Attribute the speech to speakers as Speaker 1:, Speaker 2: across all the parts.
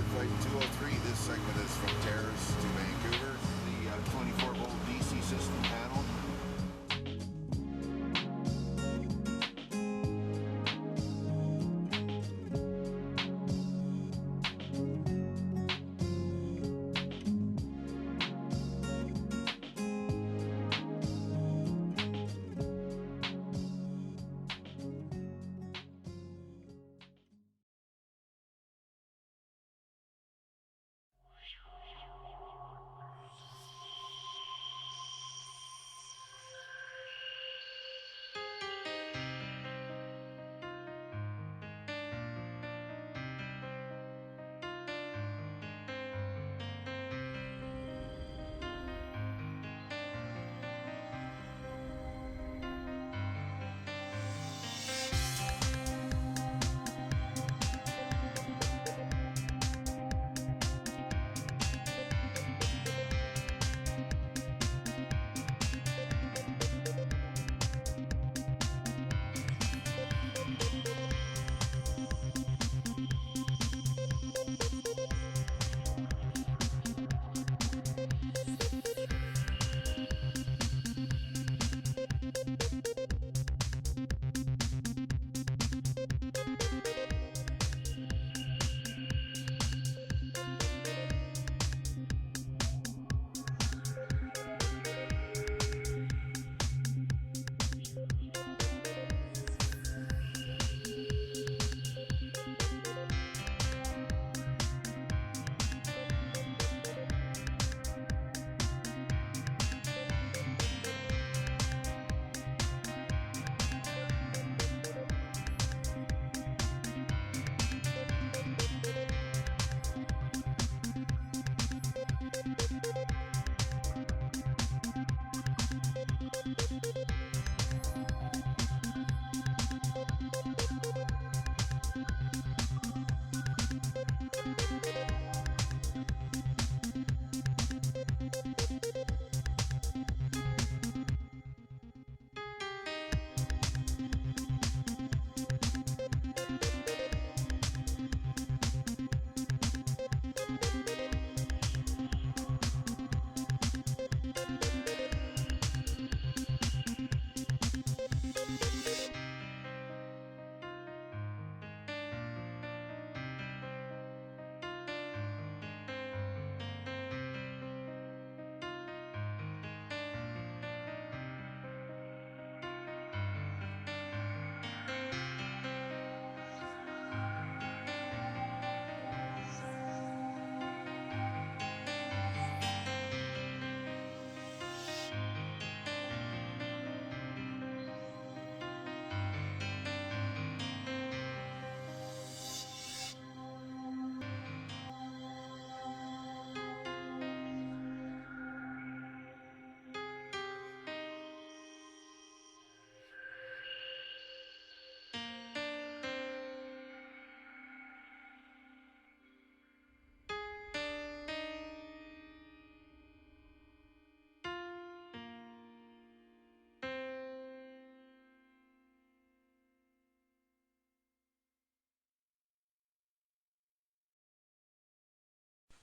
Speaker 1: Flight 203. This segment is from Terrace to Vancouver. The 24-volt DC system panel.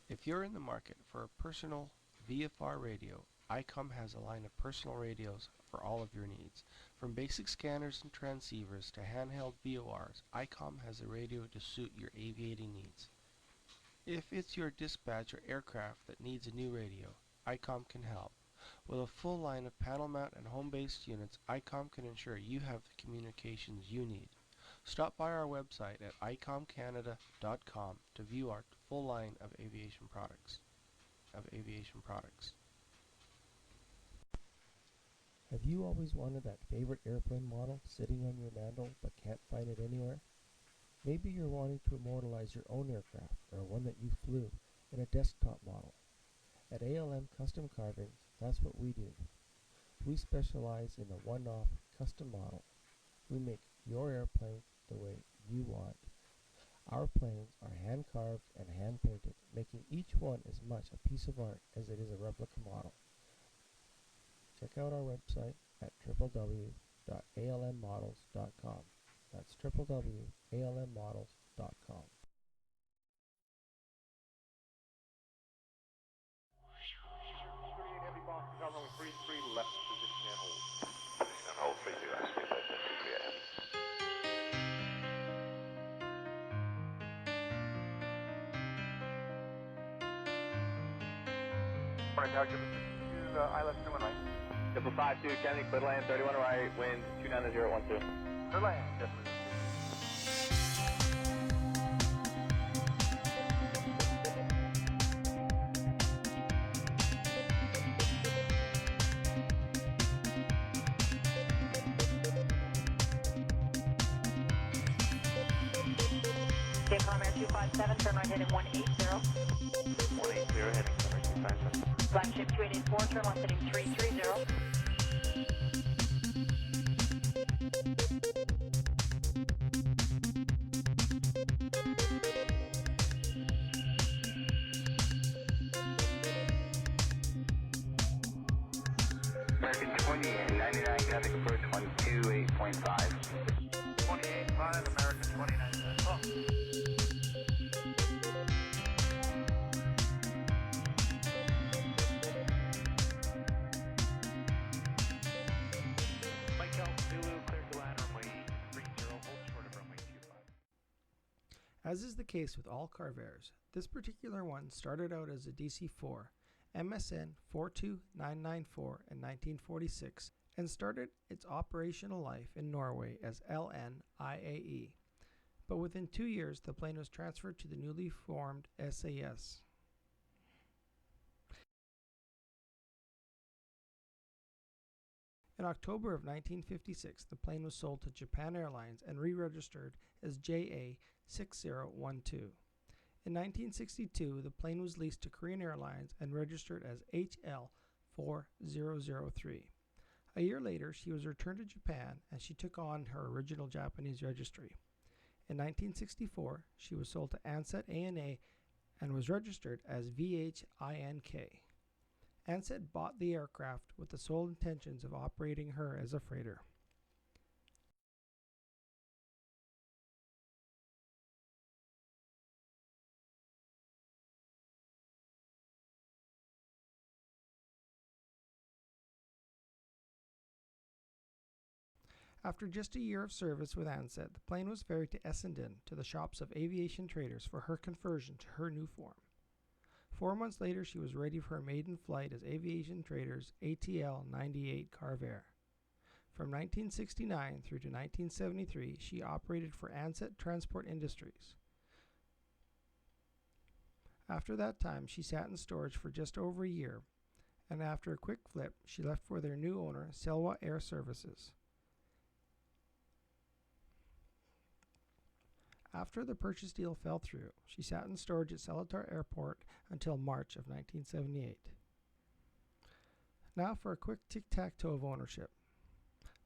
Speaker 2: If you're in the market for a personal VFR radio, ICOM has a line of personal radios for all of your needs. From basic scanners and transceivers to handheld VORs, ICOM has a radio to suit your aviating needs. If it's your dispatch or aircraft that needs a new radio, ICOM can help. With a full line of panel mount and home-based units, ICOM can ensure you have the communications you need. Stop by our website at icomcanada.com to view our full line of aviation products.
Speaker 3: Have you always wanted that favorite airplane model sitting on your mantle but can't find it anywhere? Maybe you're wanting to immortalize your own aircraft or one that you flew in a desktop model. At ALM Custom Carving, that's what we do. We specialize in the one-off custom model. We make your airplane the way you want. Our planes are hand-carved and hand-painted, making each one as much a piece of art as it is a replica model. Check out our website at www.almmodels.com. That's www.almmodels.com.
Speaker 4: Morning, Tower, Triple 62, ILS 219.
Speaker 5: Triple 52, Kennedy, clear land, 31 right, wind 29012.
Speaker 4: Clear land, definitely.
Speaker 6: Convair 257, turn right heading 180.
Speaker 5: 180, heading center 257.
Speaker 6: Flagship 2884, turn left heading 330.
Speaker 5: American 28, 99, traffic approach 128.5.
Speaker 4: 28.5, American 29. Oh.
Speaker 7: Mike Elk, Zulu, clear to land runway 30, hold short of runway 25.
Speaker 2: As is the case with all Carvairs, this particular one started out as a DC-4, MSN 42994 in 1946, and started its operational life in Norway as LNIAE. But within 2 years, the plane was transferred to the newly formed SAS. In October of 1956, the plane was sold to Japan Airlines and re-registered as JA6012. In 1962, the plane was leased to Korean Airlines and registered as HL4003. A year later, she was returned to Japan and she took on her original Japanese registry. In 1964, she was sold to Ansett ANA and was registered as VHINK. Ansett bought the aircraft with the sole intentions of operating her as a freighter. After just a year of service with Ansett, the plane was ferried to Essendon to the shops of Aviation traders for her conversion to her new form. 4 months later, she was ready for her maiden flight as Aviation Traders ATL-98 Carvair. From 1969 through to 1973, she operated for Ansett Transport Industries. After that time, she sat in storage for just over a year, and after a quick flip, she left for their new owner, Selwa Air Services. After the purchase deal fell through, she sat in storage at Seletar Airport until March of 1978. Now for a quick tic-tac-toe of ownership.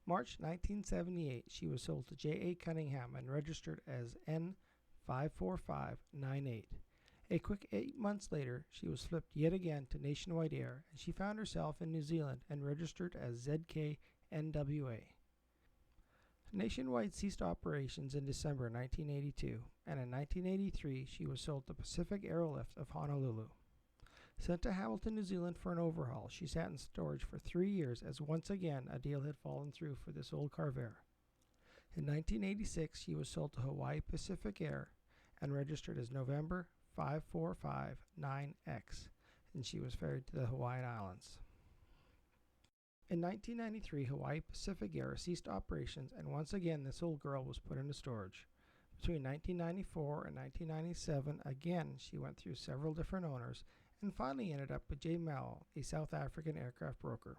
Speaker 2: March 1978, she was sold to J.A. Cunningham and registered as N54598. A quick 8 months later, she was flipped yet again to Nationwide Air, and she found herself in New Zealand and registered as ZK-NWA. Nationwide ceased operations in December 1982, and in 1983 she was sold to Pacific Aerolift of Honolulu. Sent to Hamilton, New Zealand for an overhaul, she sat in storage for 3 years as once again a deal had fallen through for this old Carvair. In 1986 she was sold to Hawaii Pacific Air and registered as November 5459X, and she was ferried to the Hawaiian Islands. In 1993, Hawaii Pacific Air ceased operations, and once again this old girl was put into storage. Between 1994 and 1997, again she went through several different owners, and finally ended up with J. Mao, a South African aircraft broker.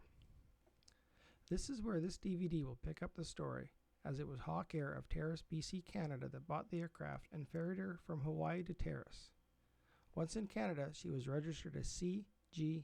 Speaker 2: This is where this DVD will pick up the story, as it was Hawk Air of Terrace, BC, Canada that bought the aircraft and ferried her from Hawaii to Terrace. Once in Canada, she was registered as CGAAH.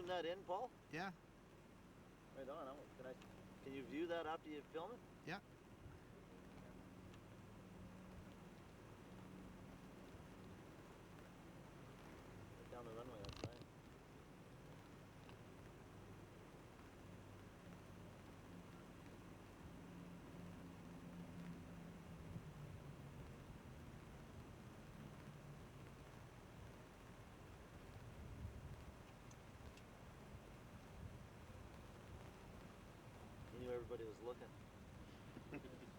Speaker 8: zoom that in, Paul?
Speaker 9: Yeah.
Speaker 8: Right on. Can you view that after you film it?
Speaker 9: Yeah.
Speaker 8: Right down the runway, that's nice. You knew everybody was looking.